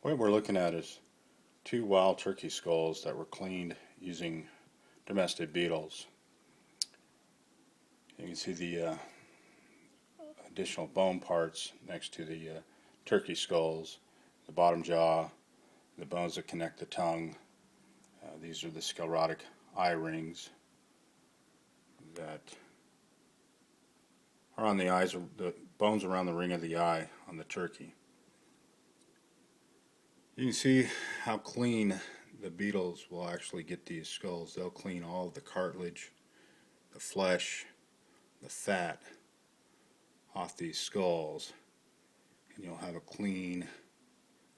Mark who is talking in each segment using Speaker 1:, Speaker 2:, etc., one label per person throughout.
Speaker 1: What we're looking at is two wild turkey skulls that were cleaned using domestic beetles. You can see the additional bone parts next to the turkey skulls, the bottom jaw, the bones that connect the tongue. These are the sclerotic eye rings that are on the eyes, the bones around the ring of the eye on the turkey. You can see how clean the beetles will actually get these skulls. They'll clean all of the cartilage, the flesh, the fat off these skulls, and you'll have a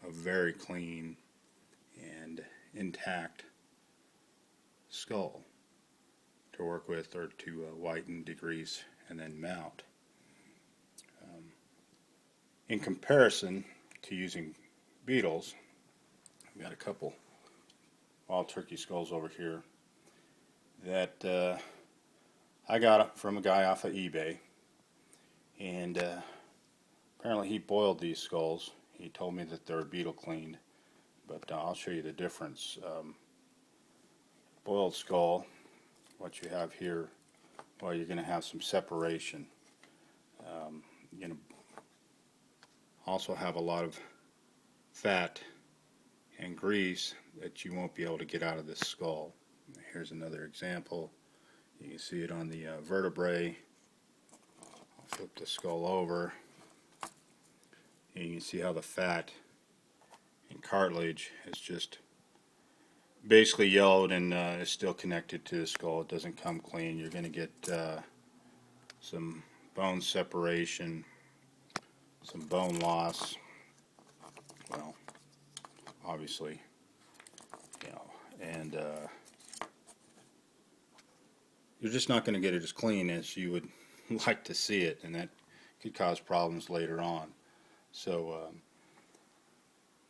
Speaker 1: very clean and intact skull to work with, or to whiten, degrease, and then mount. In comparison to using beetles, we got a couple wild turkey skulls over here that I got from a guy off of eBay, and apparently he boiled these skulls. He told me that they're beetle cleaned, but I'll show you the difference. Boiled skull, what you have here, well, you're going to have some separation. You're going to also have a lot of fat and grease that you won't be able to get out of this skull. Here's another example. You can see it on the vertebrae. I'll flip the skull over, and you can see how the fat and cartilage is just basically yellowed and is still connected to the skull. It doesn't come clean. You're going to get some bone separation, some bone loss. Well, obviously, and you're just not going to get it as clean as you would like to see it, and that could cause problems later on. So,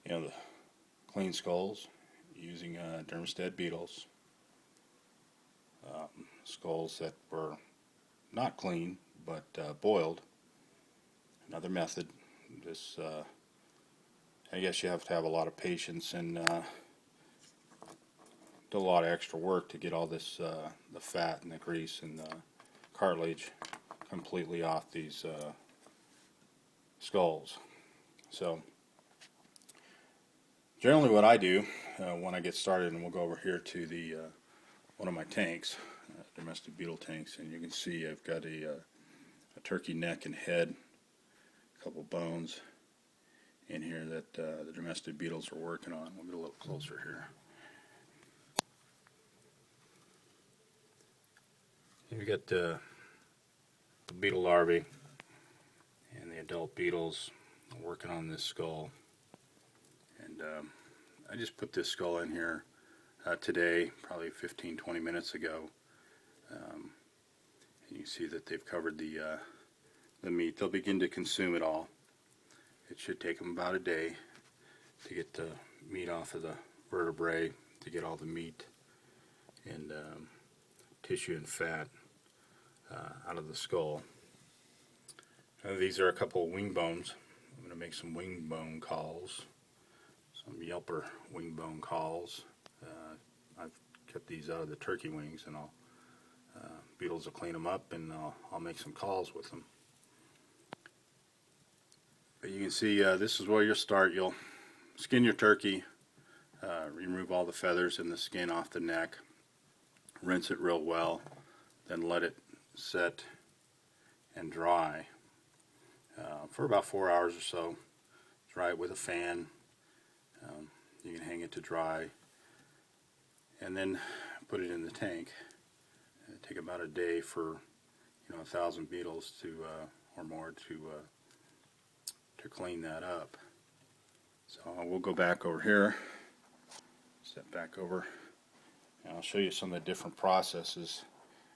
Speaker 1: the clean skulls using dermestid beetles, skulls that were not clean but boiled. Another method. This, I guess you have to have a lot of patience and do a lot of extra work to get all this the fat and the grease and the cartilage completely off these skulls. So generally what I do when I get started, and we'll go over here to the one of my tanks, domestic beetle tanks, and you can see I've got a turkey neck and head, a couple bones in here that the domestic beetles are working on. We'll get a little closer here. You've got the beetle larvae and the adult beetles working on this skull, and I just put this skull in here today, probably 15-20 minutes ago, and you see that they've covered the meat. They'll begin to consume it all. It should take them about a day to get the meat off of the vertebrae, to get all the meat and tissue and fat out of the skull. These are a couple of wing bones. I'm going to make some wing bone calls, some yelper wing bone calls. I've cut these out of the turkey wings, and beetles will clean them up, and I'll make some calls with them. But you can see this is where you'll start. You'll skin your turkey, remove all the feathers and the skin off the neck, rinse it real well, then let it set and dry for about 4 hours or so. Dry it with a fan. You can hang it to dry, and then put it in the tank. It'll take about a day for 1,000 beetles to or more to clean that up. So we'll go back over here, step back over, and I'll show you some of the different processes.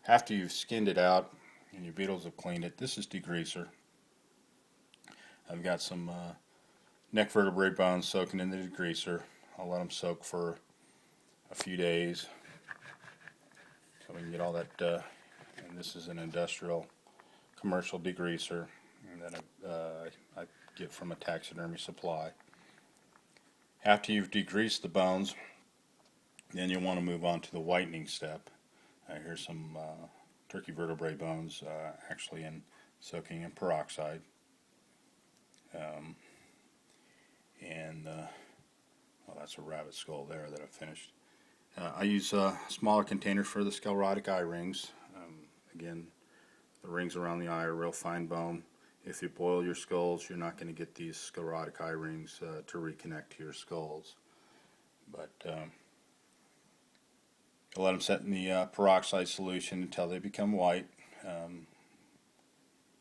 Speaker 1: After you've skinned it out and your beetles have cleaned it, this is degreaser. I've got some neck vertebrae bones soaking in the degreaser. I'll let them soak for a few days so we can get all that, and this is an industrial commercial degreaser, and then I get from a taxidermy supply. After you've degreased the bones, then you'll want to move on to the whitening step. Here's some turkey vertebrae bones actually soaking in peroxide. And well, that's a rabbit skull there that I've finished. I use smaller containers for the sclerotic eye rings. Again, the rings around the eye are real fine bone. If you boil your skulls, you're not going to get these sclerotic eye rings to reconnect to your skulls. But you'll let them set in the peroxide solution until they become white. And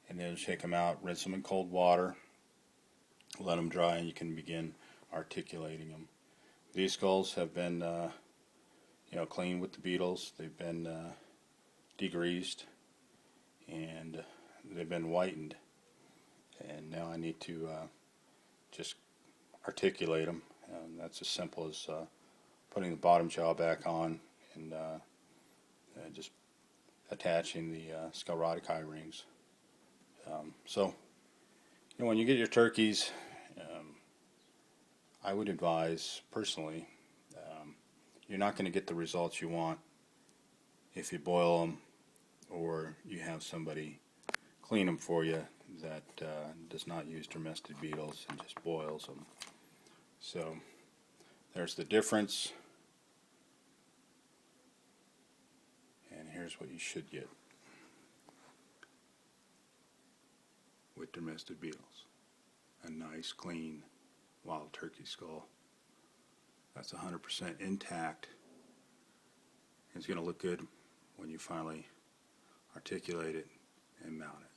Speaker 1: then shake them out, rinse them in cold water, let them dry, and you can begin articulating them. These skulls have been cleaned with the Beetles. They've been degreased, and they've been whitened. And now I need to just articulate them. That's as simple as putting the bottom jaw back on and just attaching the sclerotic eye rings. So, when you get your turkeys, I would advise personally, you're not going to get the results you want if you boil them or you have somebody clean them for you that does not use domestic beetles and just boils them. So there's the difference, and here's what you should get with domestic beetles: a nice clean wild turkey skull that's 100% intact. It's going to look good when you finally articulate it and mount it.